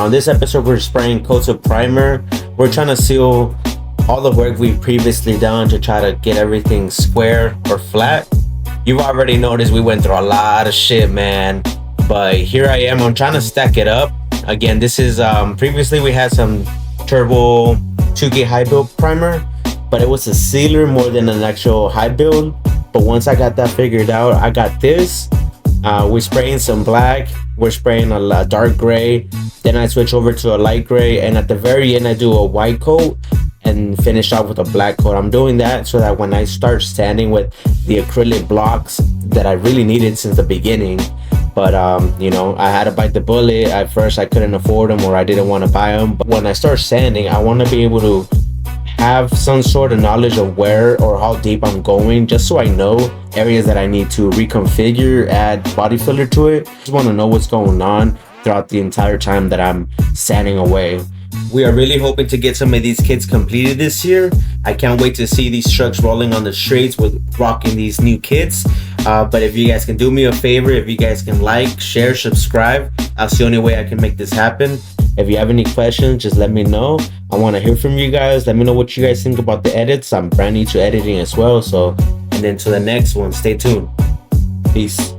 On this episode, we're spraying coats of primer. We're trying to seal all the work we've previously done to try to get everything square or flat. You've already noticed we went through a lot of shit, man. But here I am, I'm trying to stack it up. Again, this is, previously we had some turbo 2K high build primer, but it was a sealer more than an actual high build. But once I got that figured out, I got this. We're spraying some black, we're spraying a dark gray, then I switch over to a light gray, and at the very end I do a white coat and finish off with a black coat. I'm doing that so that when I start sanding with the acrylic blocks that I really needed since the beginning, but you know, I had to bite the bullet. At first I couldn't afford them, or I didn't want to buy them, but when I start sanding, I want to be able to have some sort of knowledge of where or how deep I'm going, just so I know areas that I need to reconfigure, add body filler to it. Just want to know what's going on throughout the entire time that I'm sanding away. We are really hoping to get some of these kits completed this year. I can't wait to see these trucks rolling on the streets with rocking these new kits. But if you guys can do me a favor, if you guys can like, share, subscribe, that's the only way I can make this happen. If you have any questions, just let me know. I want to hear from you guys. Let me know what you guys think about the edits. I'm brand new to editing as well. So, and then to the next one, stay tuned. Peace.